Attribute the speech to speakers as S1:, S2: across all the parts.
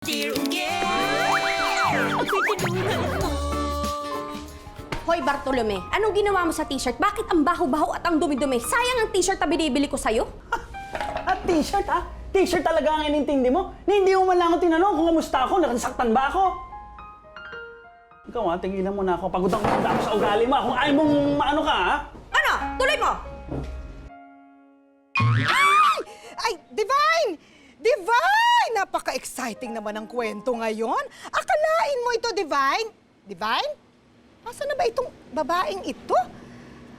S1: Dear
S2: Hoy, Bartolome, anong ginawa mo sa t-shirt? Bakit ang baho-baho at ang dumi-dumi? Sayang ang t-shirt na binibili ko sa'yo.
S3: At t-shirt, ha? T-shirt talaga ang inintindi mo? Hindi mo man lang ako tinanong kung kamusta ako, nakasaktan ba ako? Ikaw ha, tingilan mo na ako. Pagod ako sa ugali mo. Kung ayaw mong maano ka, ha?
S2: Ano? Tuloy mo!
S1: Ay, Divine! Divine! Napaka-exciting naman ang kwento ngayon. Akalain mo ito, Divine? Divine? Asan na ba itong babaeng ito?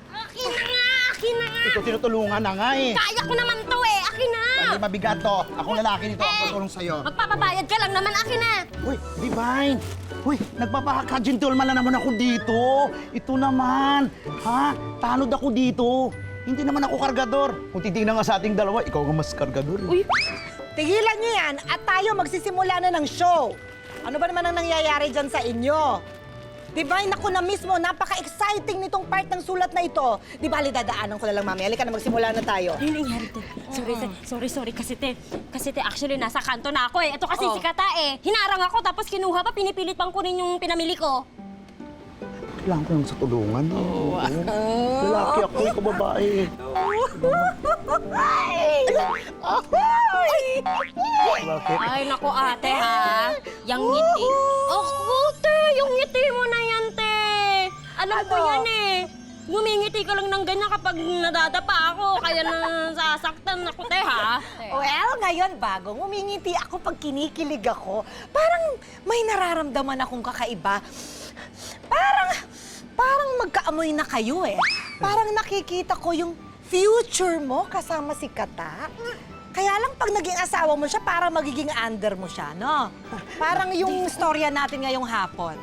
S4: Akin na nga! Akin na nga!
S5: Ito tinutulungan na nga eh.
S4: Kaya ko naman to eh! Akin na!
S5: Hindi mabigat to. Ako lalaki nito. Ako tutulong sa'yo.
S4: Magpapabayad ka lang naman! Akin na!
S5: Uy, Divine! Uy, nagpapaka-gentleman na naman ako dito. Ito naman. Ha? Tanod ako dito. Hindi naman ako kargador. Kung titignan nga sa ating dalawa, ikaw ang mas kargador.
S1: Uy, tigilan niyo yan at tayo magsisimula na ng show. Ano ba naman ang nangyayari dyan sa inyo? Divine, ako na mismo, napaka-exciting nitong part ng sulat na ito. Di ba, dadaanan ko na lang, mami. Halika na, magsimula na tayo.
S4: Ano nangyari, te? Sorry, kasi te, actually, nasa kanto na ako eh. Ito kasi si Kata eh. Hinarang ako, tapos kinuha pa, pinipilit pang kunin yung pinamili ko.
S5: Kailangan ko lang sa tulungan. Lalaki ako, ikaw babae. Bakit?
S4: Ay, naku ate ha. Yang ngiti. Oh, te, yung ngiti mo na yan, te. Alam ko
S1: Ano?
S4: yan eh. Ngumingiti ka lang ng ganyan kapag nadadapa ako, kaya nasasaktan ako, te ha.
S1: Well, ngayon, bago ngumingiti ako pag kinikilig ako, parang may nararamdaman akong kakaiba. Parang magkaamoy na kayo eh. Parang nakikita ko yung future mo kasama si Kata. Kaya lang pag naging asawa mo siya, parang magiging under mo siya, no? Parang yung storya natin ngayong hapon.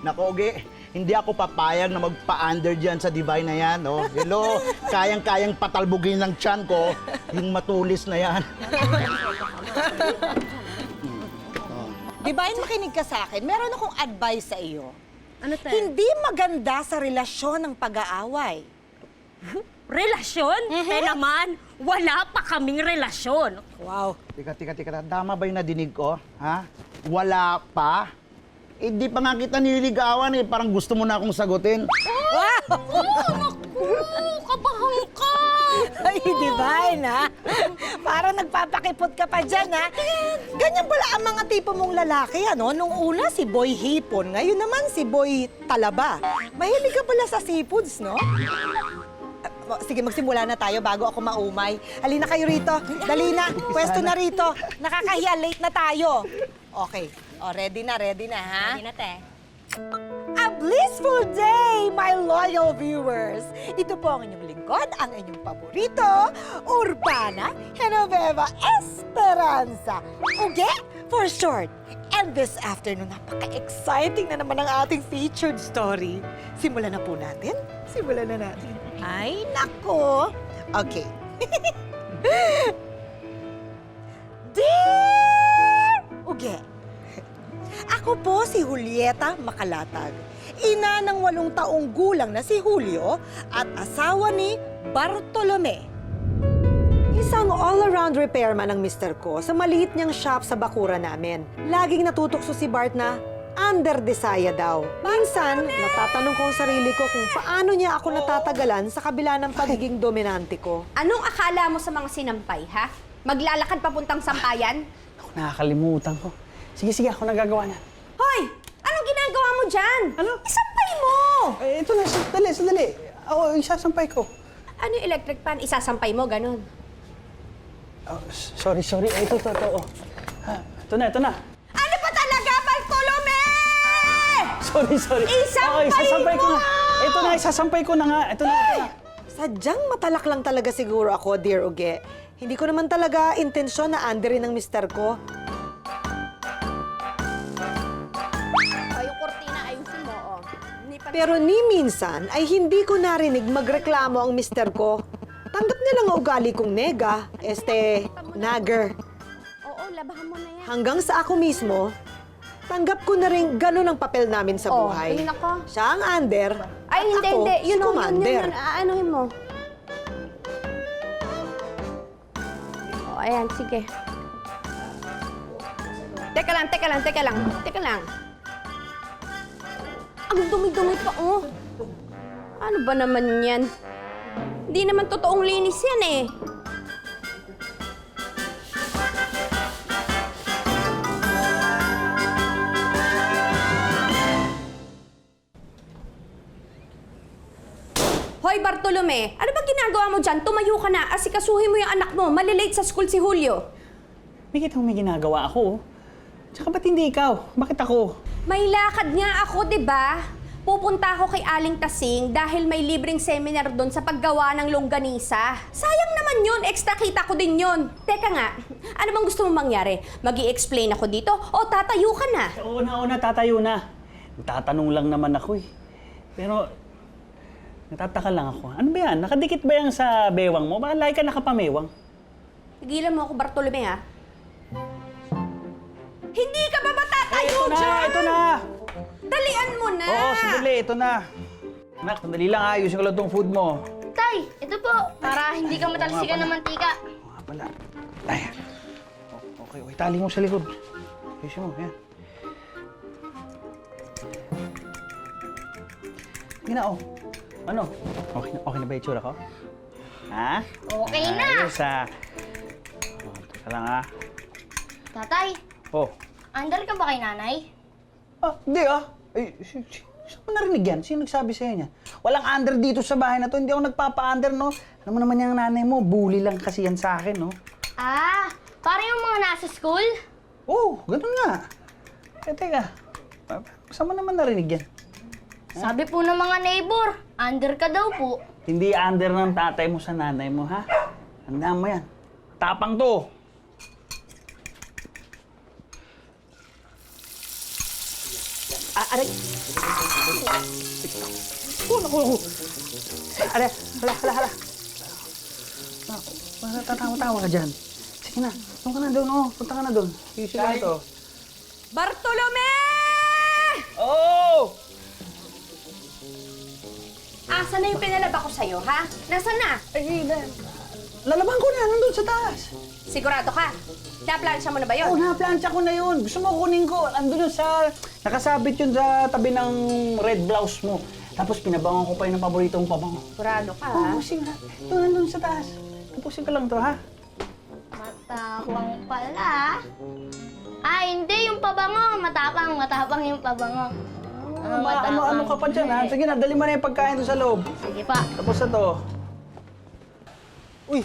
S5: Nako, Oge, hindi ako papayag na magpa-under dyan sa Divine na yan, no? Hello, kayang-kayang patalbugin ng tiyan ko, yung matulis na yan.
S1: Divine, makinig ka sa akin. Meron akong advice sa iyo.
S4: Ano, te?
S1: Hindi maganda sa relasyon ng pag-aaway.
S4: Relasyon? Te naman, wala pa kaming relasyon.
S1: Wow.
S5: Tika. Tama ba yung nadinig ko? Ha? Wala pa? Eh, di pa nga kita nililigawan eh. Parang gusto mo na akong sagutin.
S4: Oh, naku! Kabahan ka!
S1: Ay, Divine, ha? Parang nagpapakipot ka pa dyan, ha? Ganyan pala ang mga tipo mong lalaki, ano? Nung una, si Boy Hipon. Ngayon naman, si Boy Talaba. Mahilig ka pala sa seafoods, no? Sige, magsimula na tayo bago ako maumay. Halina kayo rito. Dali na. Pwesto na rito. Nakakahiya, late na tayo. Okay. O, ready na, ha?
S4: Hindi na, te.
S1: A blissful day, my loyal viewers! Ito po ang inyong lingkod, ang inyong paborito, Urbana Genoveva Esperanza. Uge for short. And this afternoon, napaka-exciting na naman ang ating featured story. Simulan na po natin. Ay, nako. Okay. Dear Uge, ako po si Julieta Makalatag, ina ng 8 taong gulang na si Julio at asawa ni Bartolome. Isang all-around repairman ang mister ko sa maliit niyang shop sa bakura namin. Laging natutukso si Bart na under desaya daw. Minsan, natatanong ko ang sarili ko kung paano niya ako natatagalan sa kabila ng pagiging dominante ko.
S2: Anong akala mo sa mga sinampay, ha? Maglalakad papuntang sampayan?
S3: Ako, nakakalimutan ko. Sige, ako nagagawa na.
S2: Hoy! Anong ginagawa mo dyan?
S3: Ano?
S2: Isampay mo!
S3: Eh, ito na, sandali. Oo, isasampay ko.
S2: Ano yung electric fan? Isasampay mo, ganun.
S3: Oh, sorry. Eh, ito. Oh. Ha, ito na.
S2: Ano pa talaga, Bartolome?
S3: Sorry.
S2: Isampay
S3: isasampay ko
S2: mo!
S3: na. Ito na, isasampay ko na nga. Ito na.
S1: Sadyang matalak lang talaga siguro ako, dear Uge. Hindi ko naman talaga intensyon na anderin ng mister ko.
S2: Yung kortina, ayusin mo, oh.
S1: Pero ni minsan ay hindi ko narinig magreklamo ang mister ko. Tanggap niya lang ang ugali kong nega, nagger.
S2: Oo, labahan mo na yan.
S1: Hanggang sa ako mismo, tanggap ko na rin ganun ang papel namin sa buhay.
S2: ay, nako.
S1: Siya ang under,
S2: Ay,
S1: at
S2: hindi.
S1: ako si
S2: Yun,
S1: commander.
S2: Aanuhin mo. Ayan, sige. Teka lang. Ang dumi-dumi pa, oh. Ano ba naman yan? Hindi naman totoong linis yan eh. Hoy, Bartolome! Ano ba ginagawa mo dyan? Tumayo ka na. Asikasuhin mo yung anak mo. Malilate sa school si Julio.
S3: May ginagawa ako. Tsaka ba't hindi ikaw? Bakit ako?
S2: May lakad nga ako, di ba? Pupunta ako kay Aling Tasing dahil may libreng seminar doon sa paggawa ng longganisa. Sayang naman yun, extra kita ko din yun. Teka nga, ano bang gusto mong mangyari? Mag-i-explain ako dito o tatayo ka na?
S3: Oo na, tatayo na. Tatanong lang naman ako eh. Pero, natataka lang ako. Ano ba yan? Nakadikit ba yan sa bewang mo? Baka lagi ka nakapamewang.
S2: Tigilan mo ako, Bartolome, ha? Hindi ka ba matatayo dyan?
S3: Ito na!
S2: Dalian mo na!
S3: Oo, sandali, ito na. Anak, sandali lang, ayusin ko lang itong food mo.
S6: Tay, ito po, para hindi ka matalsikan ng mantika.
S3: Oo nga pala. Ay. Okay, tali mo sa likod. Ayusin mo, yan. Sige na, oh. Ano? Okay na ba yung tsura ko? Ha?
S6: Okay na.
S3: Ayos, ha? Oh, teka lang, ha?
S6: Tatay,
S3: Oh.
S6: under ka ba kay nanay?
S3: Ah, hindi, ah. Ay, saan mo narinig yan? Sino nagsabi sa'yo niyan? Walang under dito sa bahay na to. Hindi ako nagpapa-under, no? Alam mo naman yung nanay mo, bully lang kasi yan sa akin, no?
S6: Ah, para yung mga nasa school?
S3: Oh, ganun nga. Eh, teka. Saan mo naman narinig yan?
S6: Sabi po ng mga neighbor, under ka daw po.
S3: Hindi under ng tatay mo sa nanay mo, ha? Tandaan mo yan. Tapang to. Aray! Naku! Aray! Hala! Tatawa ka dyan. Sige na. Doon ka na doon, oh. Punta ka na doon. Ayusin ko na to.
S2: Bartolome!
S3: Oh!
S2: Asa na yung pinalaba ko sa'yo, ha? Nasaan na?
S3: Lalaban ko na, nandun sa taas.
S2: Sigurado ka? Naplansya mo na ba yun?
S3: Oo, naplansya ko na yun. Gusto mo kunin ko. Andun yun sa... Nakasabit yun sa tabi ng red blouse mo. Tapos pinabangon ko pa yun ng paboritong pabango.
S2: Sigurado ka, ha?
S3: Oo, sige na. Ito, nandun sa taas. Tapusin ka lang to, ha?
S6: Matapang pala. Ah, hindi yung pabango. Matapang yung pabango.
S3: Ano ka pa dyan, ha? Sige na, dali mo na yung pagkain doon sa loob.
S6: Sige pa.
S3: Tapos na to.
S5: Uy,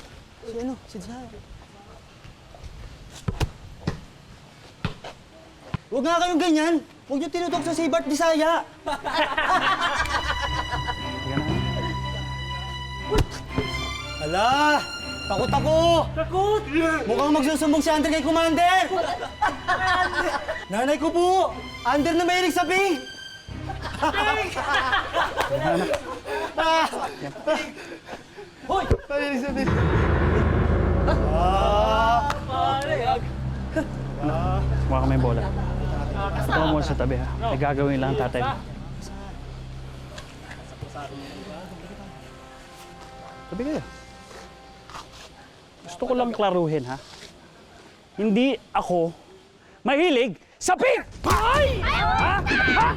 S5: si Zara. Huwag nga kayong ganyan. Huwag niyo tinutok sa si Bart Disaya.
S3: Sige na.
S5: Hala! Takot ako!
S3: Takot!
S5: Mukhang magsusumbong si Ander kay Commander! Nanay ko po! Ander na mahilig sa pink! Hoy! Mahilig sa pink!
S3: Mukha ka may bola. Ito mo sa tabi, ha? May gagawin lang ang tatay mo. Tabi kayo. Gusto ko lang klaruhin, ha? Hindi ako mahilig sa pink! Ay! Ha? Ha?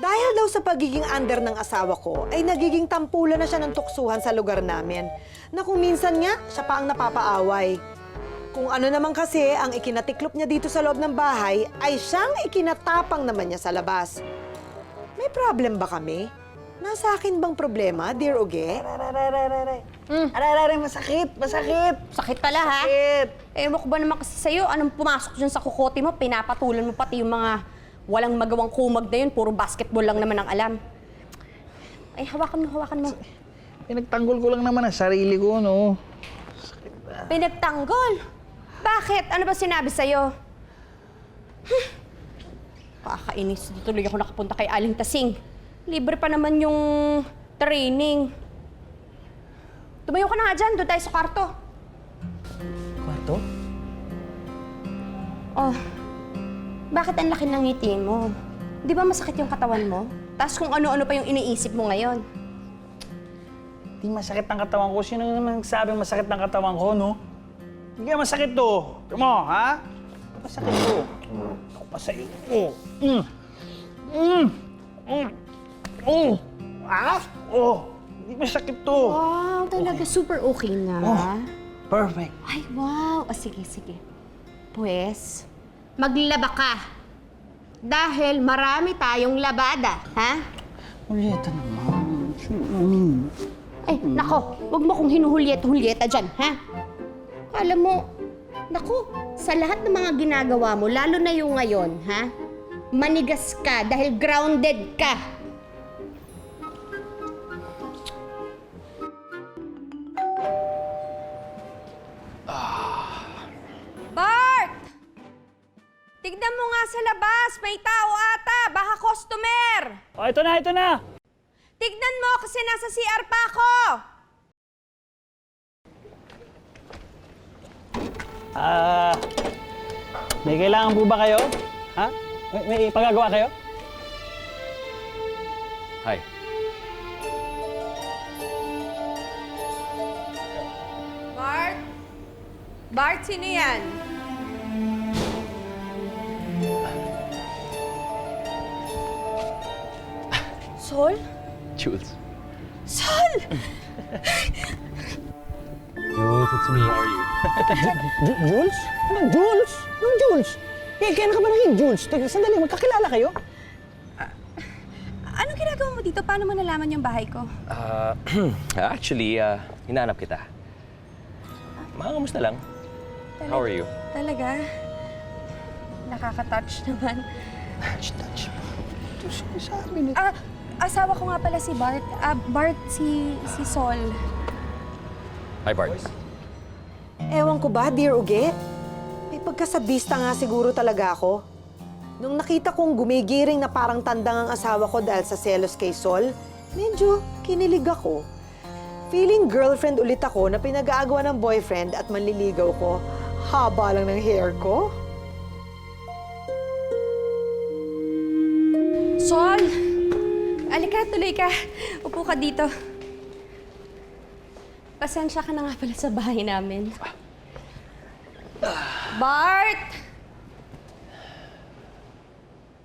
S1: Dahil daw sa pagiging under ng asawa ko, ay nagiging tampulan na siya ng tuksuhan sa lugar namin. Na kung minsan nga, siya pa ang napapaaway. Kung ano naman kasi ang ikinatiklop niya dito sa loob ng bahay, ay siyang ikinatapang naman niya sa labas. May problem ba kami? Nasa akin bang problema, Dear Uge?
S3: Aray, masakit, masakit.
S2: Sakit pala, ha?
S3: Sakit.
S2: Ewan ko ba naman kasi sa'yo, anong pumasok dyan sa kukote mo, pinapatulan mo pati yung mga walang magawang kumag na yun, puro basketball lang naman ang alam. Ay, hawakan mo.
S5: Pinagtanggol ko lang naman ang sarili ko, no?
S2: Pinagtanggol? Bakit? Ano ba sinabi sa'yo? Pakainis. Dito tuloy ako nakapunta kay Aling Tasing. Libre pa naman yung training. Tumayo ka na nga dyan. Doon tayo sa kwarto.
S3: Kwarto?
S2: Oh, bakit ang laki ng ngiti mo? Di ba masakit yung katawan mo? Tapos kung ano-ano pa yung iniisip mo ngayon.
S3: Di masakit ang katawan ko. Sino naman nagsabing masakit ang katawan ko, no? Hindi kaya masakit to. Mo, ha? Masakit to. Ako pa sa'yo. Hindi masakit to.
S2: Wow, talaga super okay na.
S3: Perfect.
S2: Ay, wow. O, sige. Pues, maglaba ka. Dahil marami tayong labada, ha?
S3: Ulitan naman.
S2: Ay, nako, wag mo kong hinuhulyet-hulyeta dyan, ha? Alam mo, nako, sa lahat ng mga ginagawa mo, lalo na yung ngayon, ha? Manigas ka dahil grounded ka. Bart! Tignan mo nga sa labas, may tao ata, baka customer.
S3: Oh, ito na.
S2: Tignan mo kasi nasa CR pa ako.
S3: May kailangan po ba kayo? Ha? May pagagawa kayo?
S7: Hi.
S2: Bart? Bart, sino yan? Sol?
S7: Jules.
S2: Sol!
S7: Jules, it's me. How are you?
S3: Jules? Anong Jules? Anong Jules? Kailan ka ba naging Jules? Teka, sandali, magkakilala kayo?
S2: Anong ginagawa mo dito? Paano mo nalaman yung bahay ko?
S7: Actually, hinahanap kita. Kamusta lang? How are you?
S2: Talaga? Nakaka-touch naman.
S3: Touch. Sabi nito.
S2: Asawa ko nga pala si Bart. Bart, si Sol.
S7: Hi, Bart.
S1: Ewan ko ba, Dear Uge? May pagkasadista nga siguro talaga ako. Nung nakita kong gumigiring na parang tandang ang asawa ko dahil sa selos kay Sol, medyo kinilig ako. Feeling girlfriend ulit ako na pinag-aagawa ng boyfriend at manliligaw ko. Haba lang ng hair ko.
S2: Sol! Alika, tuloy ka. Upo ka dito. Pasensya ka na nga pala sa bahay namin. Bart!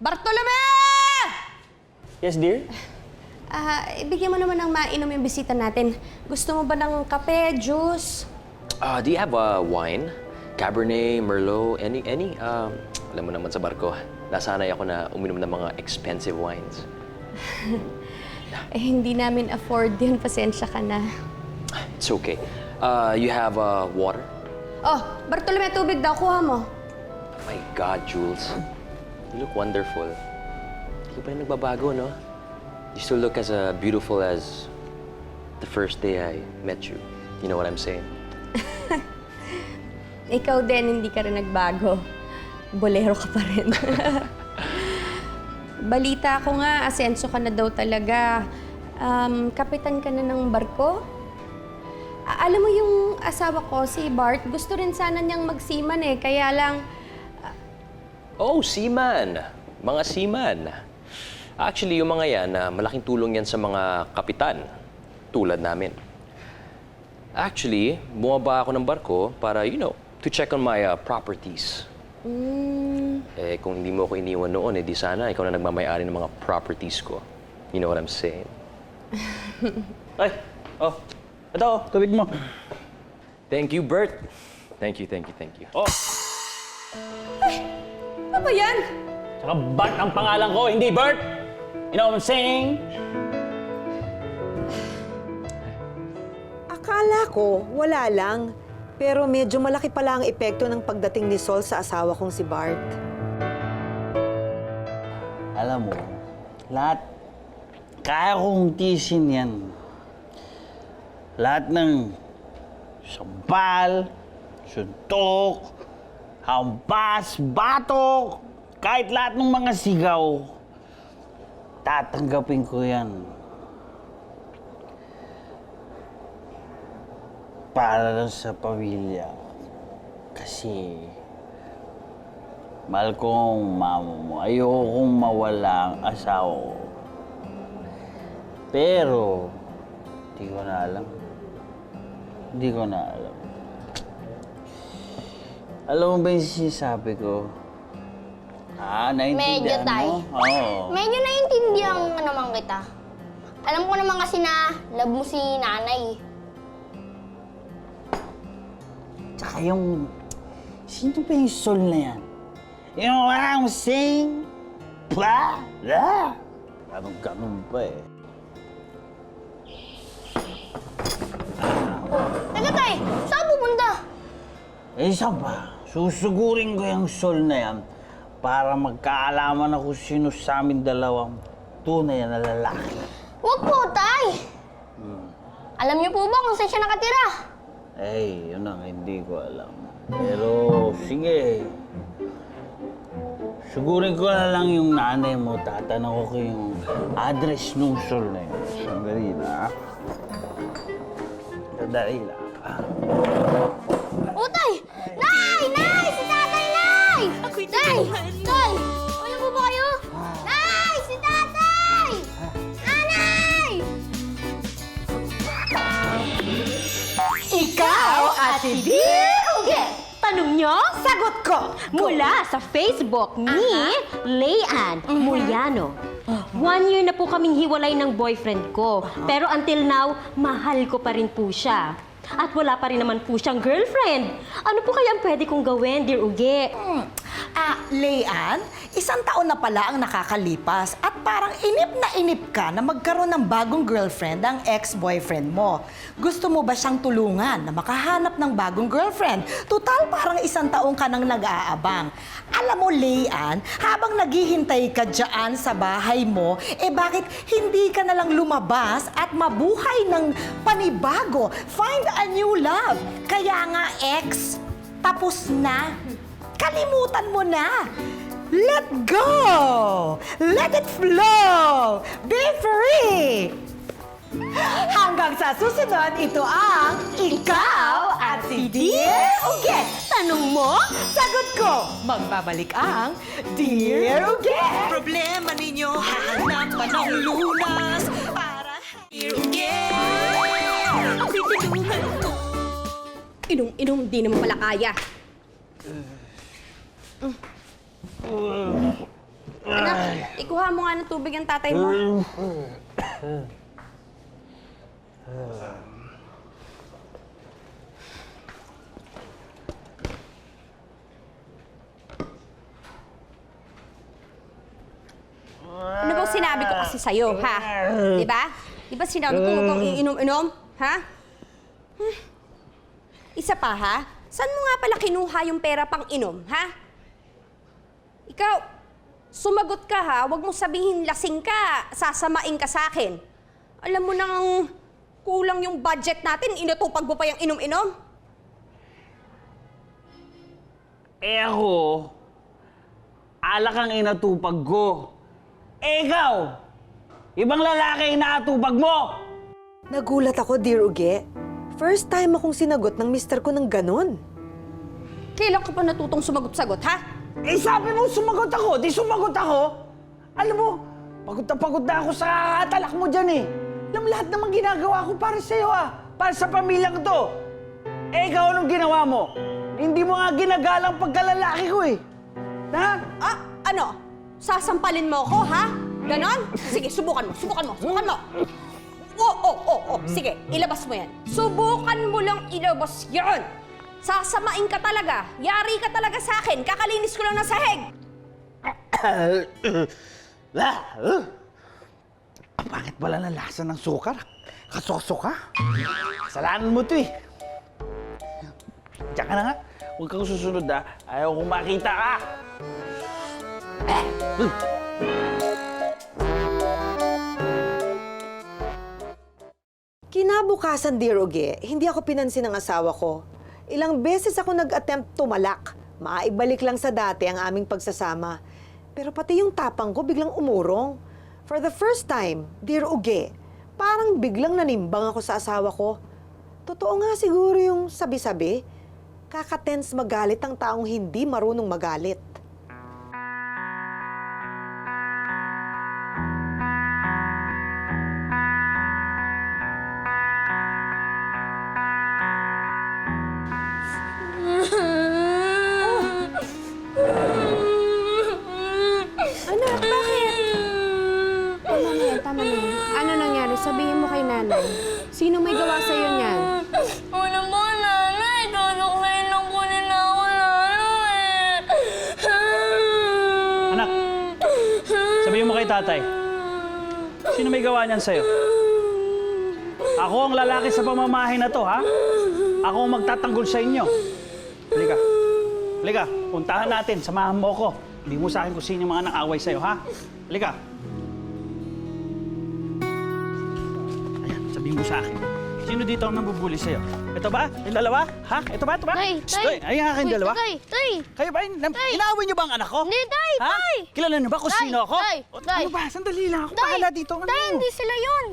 S2: Bartolome!
S3: Yes, dear?
S2: Ibigyan mo naman ng mainom yung bisita natin. Gusto mo ba ng kape, juice?
S7: Do you have wine? Cabernet, Merlot, any? Alam mo naman sa barko, nasanay ako na uminom ng mga expensive wines.
S2: Hindi namin afford yun. Pasensya ka na.
S7: It's okay. You have water?
S2: Oh, Bartolome, tubig daw. Kuha mo.
S7: Oh my God, Jules. You look wonderful. Hindi ka pa rin nagbabago, no? You still look as beautiful as the first day I met you. You know what I'm saying?
S2: Ikaw din, hindi ka rin nagbago. Bolero ka pa rin. Balita ko nga, asenso ka na daw talaga. Kapitan ka na ng barko? Alam mo yung asawa ko, si Bart, gusto rin sana niyang magseaman eh. Kaya lang,
S7: Oh, seaman. Mga seaman. Actually, yung mga yan, malaking tulong yan sa mga kapitan. Tulad namin. Actually, bumaba ako ng barko para, to check on my properties. Eh, kung hindi mo ako iniwan noon, di sana ikaw na nagmamayari ng mga properties ko. You know what I'm saying?
S3: Ay, ito, tubig mo.
S7: Thank you, Bert. Thank you.
S3: Oh,
S2: ano ba yan?
S3: tsaka Bart ang pangalan ko, hindi Bert. You know what I'm saying?
S1: Akala ko, wala lang. Pero medyo malaki pala ang epekto ng pagdating ni Sol sa asawa kong si Bart.
S3: Alam mo, lahat, kaya kong tiisin yan. Lahat ng sampal, suntok, hampas, batok, kahit lahat ng mga sigaw, tatanggapin ko yan. Para lang sa pamilya. Kasi, mahal ko ang mama mo. Ayoko kong mawala ang asawa ko. Pero, hindi ko na alam. Hindi ko na alam. Alam mo ba yung sinasabi ko? Naintindihan
S6: Medyo, Tay.
S3: mo? Oo.
S6: Medyo naiintindihan ko naman kita. Alam ko naman kasi na love mo si nanay.
S3: Tsaka yung... Sino ba yung Sol na yan? Yung I'm saying... Blah! Blah! Ganun pa eh.
S6: Teka, Tay! Saan pupunta?
S3: Isa pa, susugurin ko yung Sol na yan para magkaalaman ako sino sa amin dalawang tunay na lalaki.
S6: Huwag po, Tay! Alam niyo po ba kung saan siya nakatira?
S3: Eh, yun ang hindi ko alam. Pero, sige. Sugurin ko na lang yung nanay mo. Tatanong ko yung address nung Sol na yun. Sandali na. Sandali na.
S6: Oh, Tay! Nay! Nay! Si tatay, Nay! Tay! Tay! Ano po ba kayo? Nay! Si tatay! Nanay!
S1: Ikaw at si Dear Uge!
S4: Tanong nyo?
S1: Sagot ko!
S4: Mula sa Facebook ni Leanne Muriano. 1 year na po kaming hiwalay ng boyfriend ko. Pero until now, mahal ko pa rin po siya. At wala pa rin naman po siyang girlfriend. Ano po kaya ang pwede kong gawin, Dear Uge?
S1: Leanne, 1 taon na pala ang nakakalipas at parang inip ka na magkaroon ng bagong girlfriend ang ex-boyfriend mo. Gusto mo ba siyang tulungan na makahanap ng bagong girlfriend? Tutal, parang 1 taon ka nang nag-aabang. Alam mo, Leanne, habang naghihintay ka dyan sa bahay mo, bakit hindi ka na lang lumabas at mabuhay ng panibago? Find a new love. Kaya nga, ex, tapos na. Kalimutan mo na. Let go! Let it flow! Be free! Hanggang sa susunod, ito ang Ikaw at si Dear Uge.
S4: Tanong mo?
S1: Sagot ko, magbabalik ang Dear Uge. Problema ninyo, hahanapan ng lunas para Dear Uge. Pitulungan ko.
S2: Inom, di naman pala kaya. Anak, ikuha mo nga ng tubig ang tatay mo. Ano bang sinabi ko kasi sa'yo, ha? Di ba? Di ba sinabi ko huwag kang iinom-inom? Ha? Isa pa, ha? Saan mo nga pala kinuha yung pera pang inom, ha? Ikaw, sumagot ka, ha? Huwag mong sabihin lasing ka, sasamain ka sa akin. Alam mo nang kulang yung budget natin, inatupag mo pa yung inom-inom?
S3: Ako, alak ang inatupag ko. Ikaw, ibang lalaki inaatupag mo.
S1: Nagulat ako, Dear Uge. First time akong sinagot ng mister ko ng ganun.
S2: Kailan ka pa natutong sumagot-sagot, ha?
S3: Sabi mo sumagot ako, di sumagot ako. Alam mo, pagod na ako sa talak mo dyan eh. Alam mo, lahat naman ginagawa ko para sa'yo para sa pamilyang to. Ikaw anong ginawa mo? Hindi mo nga ginagalang pagkalalaki ko eh. Ha?
S2: Ano? Sasampalin mo ako, ha? Ganon? Sige, subukan mo. Sige, ilabas mo yan. Subukan mo lang ilabas yan. Sasamain ka talaga. Yari ka talaga sa akin. Kakalinis ko lang ng sahig.
S3: Bakit pala ng lasa ng sukar?
S5: Kasokso ka?
S3: Kasalanan mo to eh. Diyan ka na nga. Huwag kang susunod ha. Ayaw kong makita ka.
S1: Kinabukasan, Dear Uge, hindi ako pinansin ng asawa ko. Ilang beses ako nag-attempt tumalak. Maibalik lang sa dati ang aming pagsasama. Pero pati yung tapang ko biglang umurong. For the first time, Dear Uge, parang biglang nanimbang ako sa asawa ko. Totoo nga siguro yung sabi-sabi. Kaka-tense magalit ang taong hindi marunong magalit.
S2: Anak, bakit? Tama na yan, tama na yan. Ano nangyari? Sabihin mo kay nanay. Sino may gawa sa'yo niyan?
S6: Ano po, nanay? Tutuklayin lang po nila ako lalo eh.
S3: Anak, sabihin mo kay tatay. Sino may gawa niyan sa'yo? Ako ang lalaki sa pamamahay na to, ha? Ako ang magtatanggol sa inyo. Halika. Halika, puntahan natin. Samahan mo ko. Hindi mo sa akin kung sino yung mga nang-away sa'yo, ha? Halika. Ayan, sabihin mo sa akin. Sino dito ang nabubuli sa'yo? Ito ba? Yung dalawa? Ha? Ito ba? Ito ba?
S6: Tay,
S3: Shh,
S6: tay.
S3: Ayan nga kayong dalawa.
S6: Tay, tay.
S3: Kayo ba? Inaaway niyo ba ang anak ko?
S6: Hindi, tay,
S3: Ha?
S6: tay.
S3: Kilala niyo ba kung
S6: Tay,
S3: sino ako?
S6: tay,
S3: O,
S6: tay.
S3: Ano ba? Sandali lang. Ako
S6: Tay,
S3: bahala dito. Ano?
S6: tay, hindi sila yun.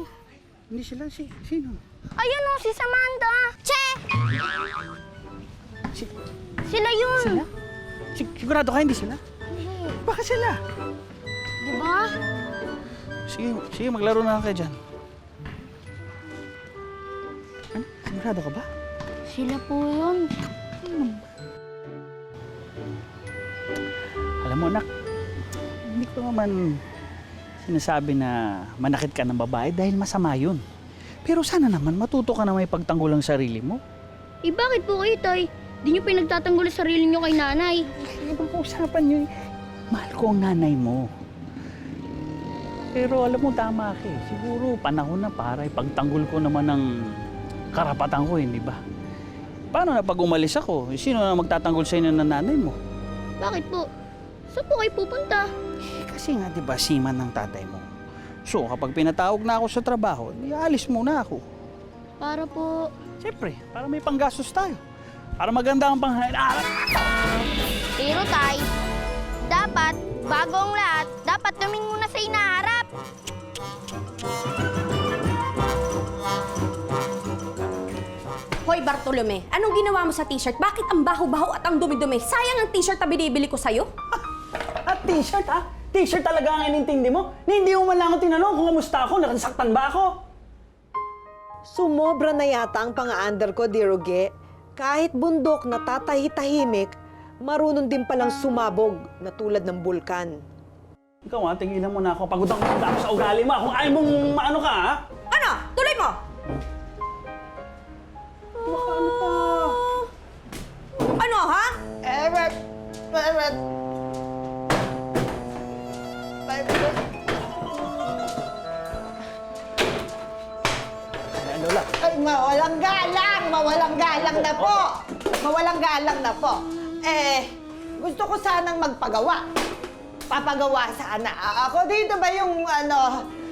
S3: Hindi sila. Sino?
S6: Ayun o, si Samantha. Che!
S3: Si-
S6: Sila yun.
S3: Sila? Sigurado ka hindi sila? Baka sila.
S6: Di ba?
S3: Sige, maglaro na lang kayo dyan. Ano? Sigurado ka ba?
S6: Sila po yun.
S3: Alam mo, anak, hindi ko naman sinasabi na manakit ka ng babae dahil masama yun. Pero sana naman matuto ka na may pagtanggol ang sarili mo.
S6: Eh, bakit po kayo, tay? Di nyo pinagtatanggol ang sarili nyo kay nanay.
S3: Ano bang kausapan nyo? Mahal ko ang nanay mo. Pero alam mo, tama ka eh. Siguro panahon na para ipagtanggol ko naman ang karapatan ko, hindi ba? Paano na pag umalis ako? Sino na magtatanggol sa inyo ng nanay mo?
S6: Bakit po? Saan po kayo pupunta?
S3: Kasi nga, di ba, siman ng tatay mo. So, kapag pinatawag na ako sa trabaho, ialis muna ako.
S6: Para po...
S3: Siyempre, para may panggastos tayo. Para maganda ang panghalaan.
S6: Pero, tay, dapat, bago ang lahat, dapat tumingin muna sa inaharap.
S2: Hoy, Bartolome, anong ginawa mo sa t-shirt? Bakit ang baho-baho at ang dumi-dumi? Sayang ang t-shirt na binibili ko sa'yo.
S3: At t-shirt, ha? T-shirt talaga ang inintindi mo? Na hindi mo man lang ako tinanong kung kamusta ako, nakasaktan ba ako?
S1: Sumobra na yata ang pang-aandar ko, Dear Uge. Kahit bundok na tatahi-tahimik, marunong din palang sumabog na tulad ng bulkan.
S3: Ikaw ha, tingilan mo na ako. Pagod ako sa ugali mo. Kung ayaw mong maano ka, ha?
S2: Ano? Tuloy mo!
S3: Ano ka?
S2: Ano, ha?
S3: Ayan, Lola.
S1: Ay, mawalang galang na po. Mawalang galang na po. Gusto ko sanang magpagawa. Papagawa sana. Ako dito ba yung,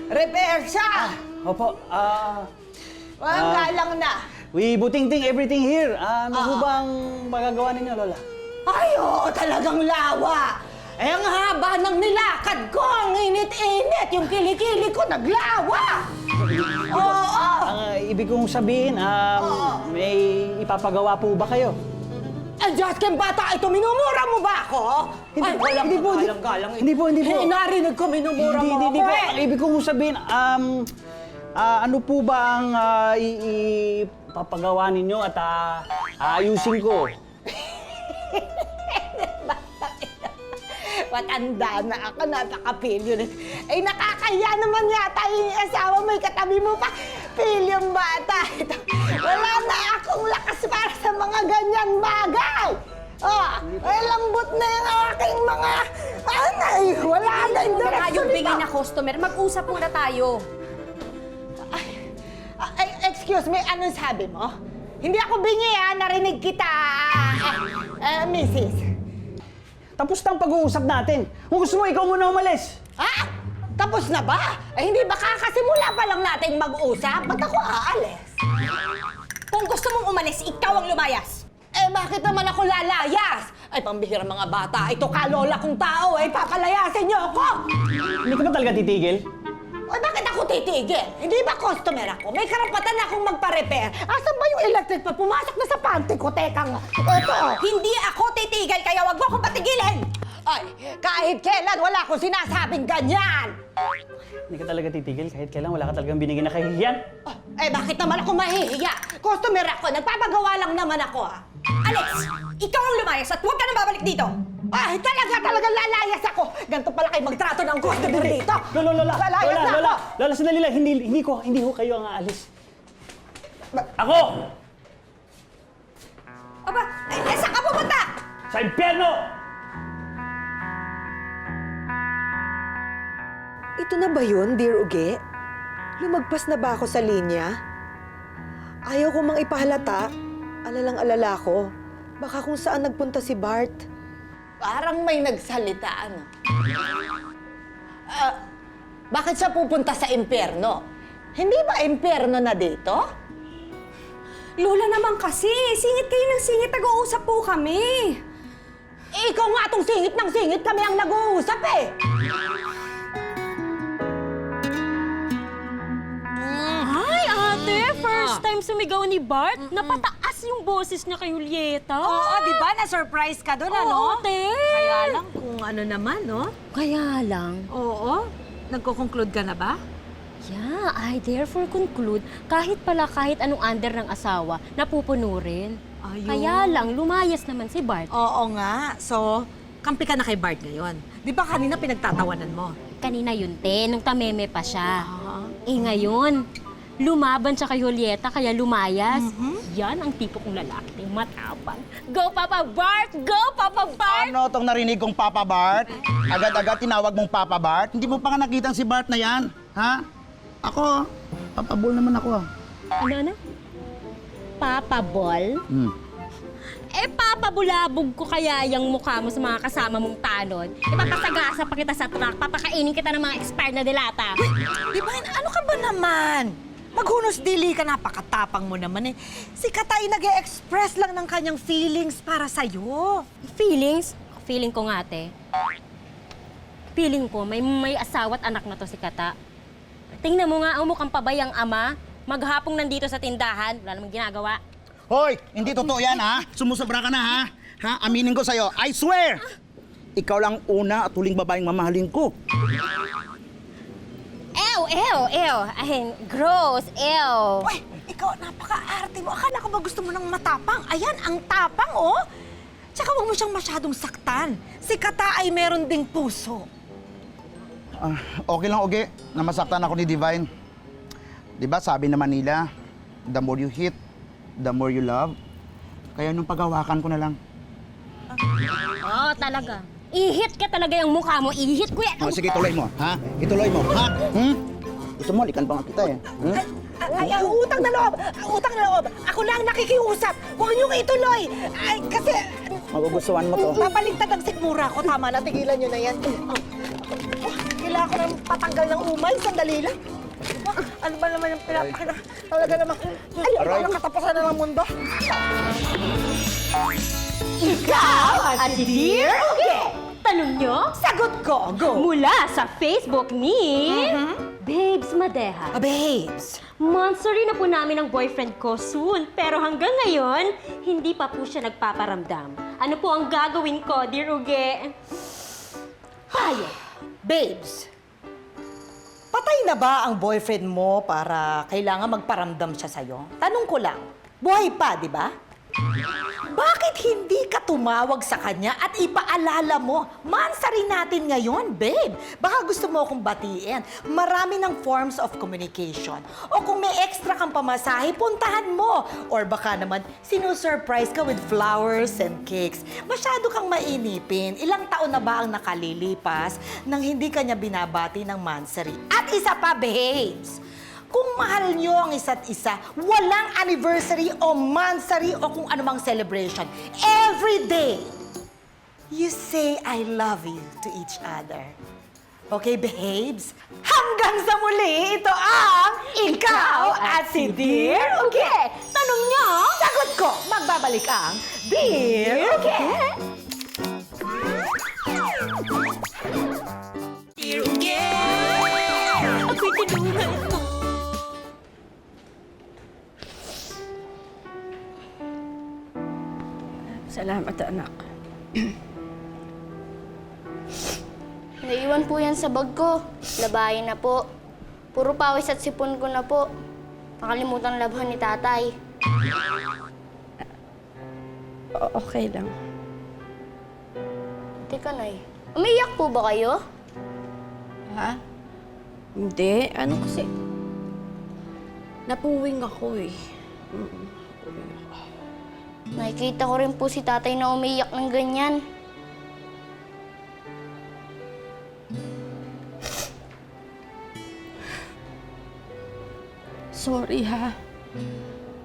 S1: repair siya?
S3: Opo,
S1: Walang galang na.
S3: we buting-ting everything here. Ano ho bang magagawa ninyo, Lola?
S1: Ay, oo, talagang lawa. Ang haba ng nilakad ko, ang init-init. Yung kilikili ko naglawa. Oo.
S3: Ang ibig kong sabihin, may ipapagawa po ba kayo?
S1: Diyos kang bata, ito, minumura mo ba ako?
S3: Hindi po.
S1: Narinig ko, minumura mo
S3: Hindi
S1: ako
S3: po.
S1: eh.
S3: Ang ibig kong sabihin, ano po ba ang ipapagawa ninyo at aayusin ko?
S1: Matanda na ako, napaka-pilyo na. Ay, nakakaya naman yata yung asawa mo, katabi mo pa. Pilyong bata. Ito, wala na akong lakas para sa mga ganyan bagay. Ay, lambot na yung aking mga... wala na yung
S2: Huwag
S1: direksyon
S2: tayong bigay
S1: nito.
S2: na customer. Mag-usap muna tayo.
S1: Excuse me, anong sabi mo? Hindi ako bingi, narinig kita, Mrs.
S3: Tapos na ang pag-uusap natin. Kung gusto mo, ikaw muna umalis.
S1: Ha? Tapos na ba? Hindi ba kakasimula pa lang natin mag-usap? Ba't ako aalis?
S2: Kung gusto mong umalis, ikaw ang lumayas.
S1: Bakit naman ako lalayas? Pambihirang mga bata, ito kalola kong tao, papalayasin niyo ako!
S3: Hindi ka ba talaga titigil?
S1: Bakit ako titigil? Hindi ba customer ako? May karapatan akong magpa-repair. Asan ba yung electric pa? Pumasok na sa panty ko. Teka nga. Ito.
S2: Hindi ako titigil, kaya wag mo akong patigilin!
S1: Ay, kahit kailan wala akong sinasabing ganyan.
S3: Hindi ka talaga titigil kahit kailan wala ka talagang binigyan na kahihiyan.
S1: Bakit naman ako mahihiya? Customer ako. Nagpapagawa lang naman ako,
S2: Alex, ikaw ang lumayas at huwag ka na babalik dito!
S1: Talagang lalayas ako. Ganito pala kayo magtrato ng customer dito.
S3: Lola!
S1: Lalayas na
S3: Lola!
S1: ako.
S3: Lola, sandali lang. Hindi ho kayo ang aalis. Ako!
S2: Aba, saan ka pupunta?
S3: Sa impyerno!
S1: Ito na ba yun, Dear Uge? Lumagpas na ba ako sa linya? Ayaw ko mang ipahalata. Alalang-alala ko. Baka kung saan nagpunta si Bart. Parang may nagsalita, bakit siya pupunta sa impyerno? Hindi ba impyerno na dito?
S2: Lola naman kasi, singit kayo ng singit, nag-uusap po kami.
S1: Ikaw nga itong singit ng singit, kami ang nag-uusap
S4: Ay, ate! First time sumigaw ni Bart, napataas yung boses niya kay Julieta.
S1: Oo, di ba? Na-surprise ka doon,
S4: Oo, ate!
S1: Kaya lang kung ano naman, no?
S4: Kaya lang,
S1: Oo. Nagko-conclude ka na ba?
S4: yeah, I therefore conclude, kahit anong under ng asawa, napupuno rin.
S1: Ayun.
S4: Kaya lang, lumayas naman si Bart.
S1: Oo nga. So, kampi ka na kay Bart ngayon. Di ba kanina pinagtatawanan mo?
S4: Kanina yun, te, nung tameme pa siya. Ngayon, lumaban siya kay Julieta, kaya lumayas. Yan ang tipo kong lalaki, matapang. Go, Papa Bart! Go, Papa Bart!
S5: Ano tong narinig kong Papa Bart? Agad-agad tinawag mong Papa Bart? Hindi mo pa nga nakita si Bart na yan, ha? Ako, Papa Ball naman ako,
S4: Ano? Papa Ball? Papabulabog ko kaya yung mukha mo sa mga kasama mong tanod. Papasagasa pa kita sa truck, papakainin kita ng mga expired na dilata.
S1: Divine, ano ka ba naman? Maghunos dili ka, napakatapang mo naman eh. Si Katay nag-e-express lang ng kanyang feelings para sa'yo.
S4: Feelings? Feeling ko nga, te. Feeling ko, may asawa at anak na to si Kata. Tingnan mo nga, ang mukhang pabayang ama. Maghapong nandito sa tindahan, wala namang ginagawa.
S5: Hoy, hindi totoo yan, ha? Sumusobra ka na, ha? Ha? Aminin ko sa'yo, I swear! Ikaw lang una at huling babaeng mamahalin ko.
S4: Ew! Ay, gross, ew!
S1: Uy, ikaw, napaka-arte mo. Akala ko ba gusto mo ng matapang? Ayan, ang tapang, oh! Tsaka huwag mo siyang masyadong saktan. Si Kata ay meron ding puso.
S5: Okay lang, Uge, na masaktan ako ni Divine. Di ba sabi naman nila, the more you hit, the more you love. Kaya nung paghawakan ko na lang.
S4: Oo, talaga. I-hit ka talaga yung mukha mo. I-hit ko yan.
S5: Sige, ituloy mo, ha? Ituloy mo, ha? Gusto mo, likan pa nga kita, eh.
S1: Ay, utang na loob! Utang na loob! Ako lang nakikiusap! Huwag niyong ituloy! Ay, kasi...
S5: Magugustuhan mo to.
S1: Papaligtad ang sikmura ko. Tama na, tigilan niyo na yan. Kailangan ko ng patanggal ng umay. Sandali lang. Ano ba naman yung pinapakita? Talaga naman. Ay, ano katapusan na ng mundo? Ikaw at si Dear Uge!
S4: Tanong nyo?
S1: Sagot ko! Go!
S4: Mula sa Facebook ni... Babes Madeha.
S1: Babes!
S4: Monstery na po namin ang boyfriend ko soon, pero hanggang ngayon, hindi pa po siya nagpaparamdam. Ano po ang gagawin ko, Dear Uge? Payo.
S1: Babes! Patay na ba ang boyfriend mo para kailangan magparamdam siya sa'yo? Tanong ko lang, buhay pa, di ba? Bakit hindi ka tumawag sa kanya at ipaalala mo? Mansari natin ngayon, babe. Baka gusto mo akong batiin. Marami ng forms of communication. O kung may extra kang pamasahe, puntahan mo. Or baka naman, sinusurprise ka with flowers and cakes. Masyado kang mainipin. Ilang taon na ba ang nakalilipas nang hindi kanya binabati ng mansari? At isa pa, babes. Kung mahal nyo ang isa't isa, walang anniversary o monthsary o kung anumang celebration. Every day, you say I love you to each other. Okay, behaves? Hanggang sa muli, ito ang Ikaw at si Dear Uge. Tanong nyo, sagot ko. Magbabalik ang Dear Uge. Dear Uge, ako'y tinulad mo.
S2: Salamat, anak.
S6: Naiwan po yan sa bag ko. Labahin na po. Puro pawis at sipon ko na po. Nakalimutan labhan ni tatay.
S2: Okay lang.
S6: Teka, Nay. Umiyak po ba kayo?
S2: Ha? Hindi. Ano kasi? Napuwing ako eh.
S6: Nakikita ko rin po si tatay na umiyak ng ganyan.
S2: Sorry ha.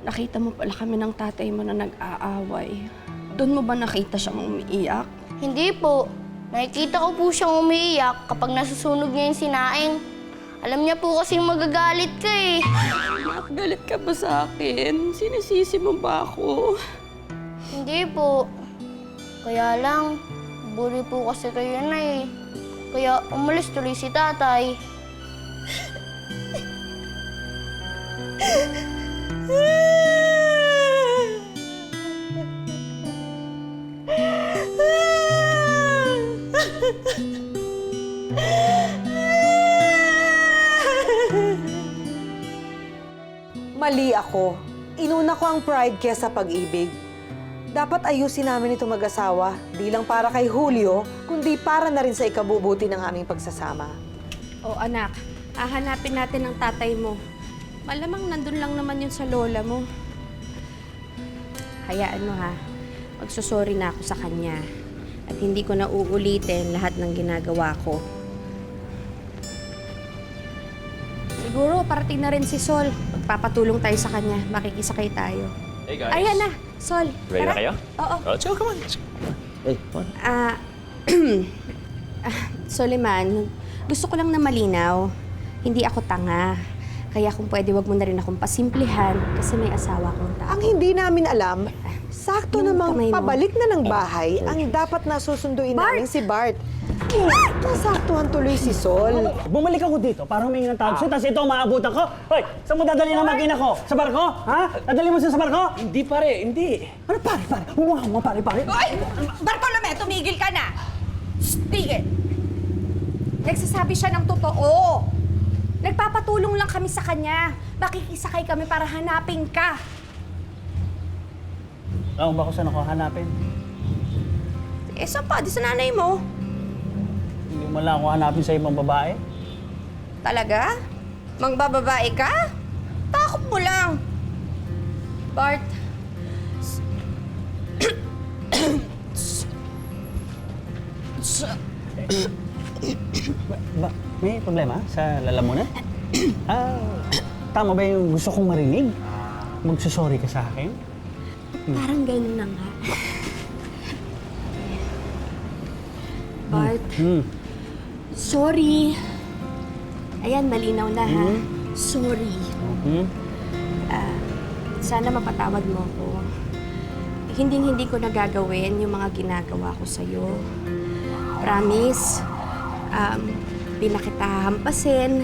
S2: Nakita mo pala kami ng tatay mo na nag-aaway. Doon mo ba nakita siyang umiiyak?
S6: Hindi po. Nakikita ko po siyang umiiyak kapag nasusunog niya yung sinaing. Alam niya po kasing magagalit ka eh.
S2: Galit ka ba sa akin? Sinisisi mo ba ako?
S6: Hindi po. Kaya lang, bully po kasi kayo na eh. Kaya umalis tuloy si tatay.
S8: Mali ako. Inuna ko ang pride kesa pag-ibig. Dapat ayusin namin ito mag-asawa, di lang para kay Julio, kundi para na rin sa ikabubuti ng aming pagsasama.
S2: O anak, hahanapin natin ang tatay mo. Malamang nandun lang naman yun sa lola mo. Hayaan mo ha, magsusorry na ako sa kanya. At hindi ko na uulitin lahat ng ginagawa ko. Siguro parating na rin si Sol. Magpapatulong tayo sa kanya. Makikisakay tayo.
S7: Hey guys.
S2: Ayan na, Sol.
S7: Ready na
S2: tara.
S7: kayo?
S2: Oo.
S7: Let's go, come on. Hey, come on.
S2: Soliman, gusto ko lang na malinaw. Hindi ako tanga. Kaya kung pwede, wag mo na rin akong pasimplihan kasi may asawa kong tao.
S8: Ang hindi namin alam, sakto
S2: Yung
S8: namang
S2: kamay mo.
S8: pabalik na ng bahay ang dapat nasusunduin namin si Bart. Nasaktuhan tuloy si Sol.
S3: Bumalik ako dito para humingi ng tawag sa'yo, tapos ito ang maabutan ko. Hoy, saan mo dadali ng mag-ina ko? Sa barko? Ha? Dadali mo siya sa barko?
S7: Hindi pare, hindi.
S3: Ano pare? Huwag mo pare.
S2: Ay! Bartolome, tumigil ka na! Tigil! Nagsasabi siya ng totoo. Nagpapatulong lang kami sa kanya. Makikisakay kami para hanapin ka.
S3: Alam ba kung saan ako hanapin?
S2: Eh, saan pa? Di sa nanay mo.
S3: Hindi mo lang ako hanapin sa ibang babae.
S2: Talaga? Mangbababae ka? Takot mo lang. Bart.
S3: Ba, may problema sa lalamunan? Tama ba yung gusto kong marinig? Magsusorry ka sa akin?
S2: Parang ganun na nga. Bart, sorry. Ayan, malinaw na ha. Sorry. Sana mapatawad mo ako. Hindi ko nagagawin yung mga ginagawa ko sa'yo. Promise. Di na kita hahampasin.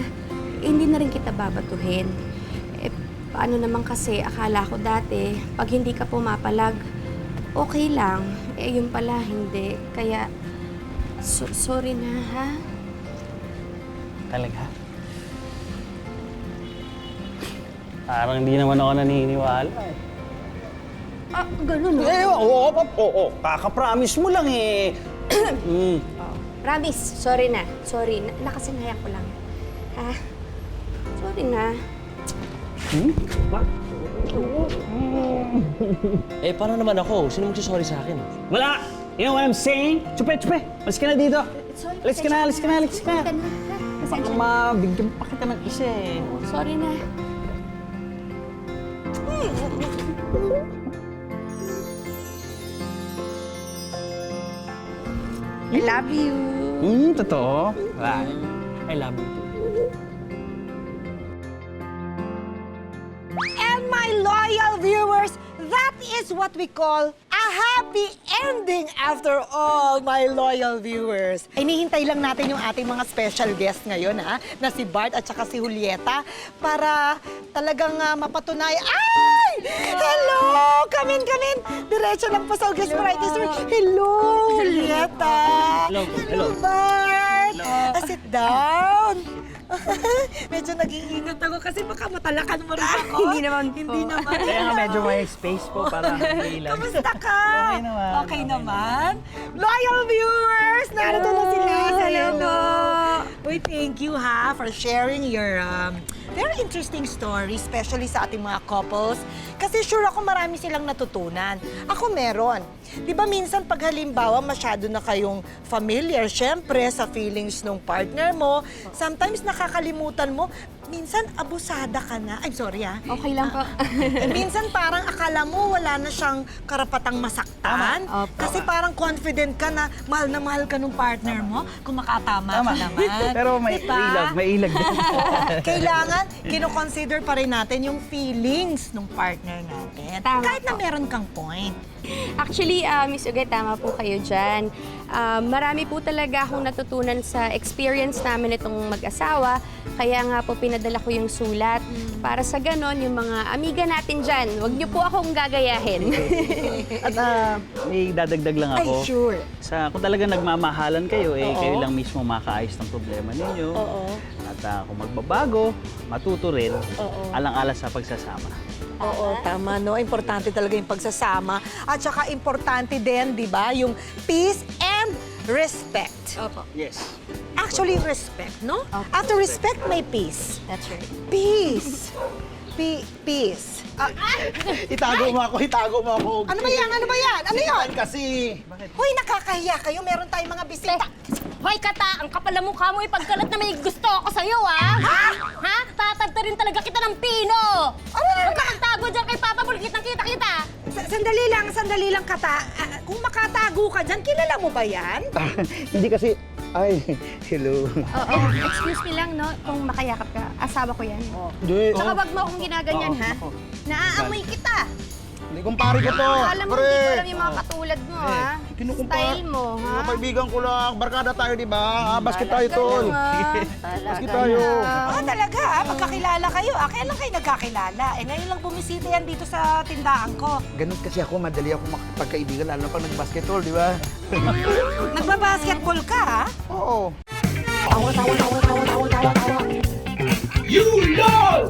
S2: Hindi na rin kita babatuhin. Eh, paano naman kasi, akala ko dati, pag hindi ka pumapalag, okay lang. Eh, yun pala, hindi. Kaya, sorry na, ha?
S3: Talaga? Parang hindi naman ako naniniwala eh.
S2: Ganun, no?
S3: Oo. Kaka-promise mo lang eh.
S2: Promise, sorry na. Sorry, nakasanayan ko lang. Ha? Sorry na.
S7: Eh, paano naman ako? Sino magsasorry sa akin?
S3: Wala! You know what I'm saying? Chupe! Alis ka na dito!
S2: Sorry,
S3: Alis ka na!
S2: Halika na. Pasensya
S3: Baka mabigyan pa kita ng isa eh.
S2: Sorry na. I love you.
S3: Totoo? I love you too.
S1: And my loyal viewers, that is what we call a happy ending after all, my loyal viewers. Inihintay lang natin yung ating mga special guest ngayon, na si Bart at saka si Julieta, para talagang mapatunay. Ay! Hello! Come in, come in! Diretso lang po sa guest variety store. Hello, Julieta!
S3: Hello.
S1: Bart! Sit down! Medyo nag-iingat ako kasi baka matalakan mo rin ako.
S2: Hindi naman po.
S1: Hindi naman.
S3: Kaya nga medyo may space po para mailan.
S1: Kamusta ka?
S3: Okay naman.
S1: Okay naman. Loyal viewers! Narito na sila. Hello. Uy, thank you for sharing your very interesting story, especially sa ating mga couples. Kasi sure ako marami silang natutunan. Ako meron. Di ba minsan pag halimbawa masyado na kayong familiar, syempre, sa feelings ng partner mo, sometimes nakakalimutan mo, minsan abusada ka na. I'm sorry
S2: Okay lang po.
S1: Minsan parang akala mo wala na siyang karapatang masaktan.
S2: Opo.
S1: Kasi parang confident ka na mahal ka nung partner mo. Kung makatama ka naman.
S3: Pero may
S1: Diba?
S3: ilag din.
S1: Kailangan, kino-consider pa rin natin yung feelings ng partner natin.
S2: Tama
S1: Kahit na
S2: po.
S1: meron kang point.
S2: Actually, Miss Uge, tama po kayo dyan. Marami po talaga akong natutunan sa experience namin itong mag-asawa. Kaya nga po pinadala ko yung sulat. Para sa ganon, yung mga amiga natin dyan, huwag niyo po akong gagayahin.
S3: At may dadagdag lang
S1: Ay,
S3: ako.
S1: sure.
S3: Kung talagang nagmamahalan kayo, kayo lang mismo makaayos ng problema ninyo.
S1: Oo.
S3: At kung magbabago, matuto rin, alang-alas sa pagsasama.
S1: Oo, tama, no? Importante talaga yung pagsasama. At saka importante din, di ba, yung peace and respect.
S2: Opo.
S3: Yes.
S1: Actually, respect, no? After respect, may peace.
S2: That's right.
S1: Peace. Peace.
S5: Itago mo ako.
S1: Ano ba yan? Ano ba yan? Ano yun?
S5: Kasi...
S1: Hoy, nakakahiya kayo. Meron tayong mga bisita.
S6: Hoy, Kata! Ang kapal ng mukha mo ipagkalat na may gusto ako sa'yo, ha? Ha? Tatagta rin talaga kita ng pino! Huwag ka magtago dyan kay Papa Bul. Kitang-kita!
S1: Sandali lang, Kata. Kung makatago ka dyan, kilala mo ba yan?
S5: Hindi kasi... Ay, hello.
S2: Oo, excuse me lang, no? Kung makayakap ka, asawa ko yan.
S5: Hindi.
S2: Saka wag mo akong ginaganyan, ha? Naaamoy kita.
S5: Hindi, kumpare ko to.
S2: Alam mo, hindi ko alam yung mga katulad mo, ha? Style mo, ha?
S5: Mga kaibigan ko lang. Barkada tayo, di ba? Basket tayo, tol. Basket tayo.
S1: Talaga, magkakilala kayo. Kailan kayo nagkakilala? Ngayon lang bumisita yan dito sa tindahan ko.
S5: Ganun kasi ako, madali ako makipagkaibigan, lalo na pag nag-basketball, di ba?
S1: Nagbabasketball ka, ha?
S5: Oo.
S9: You know!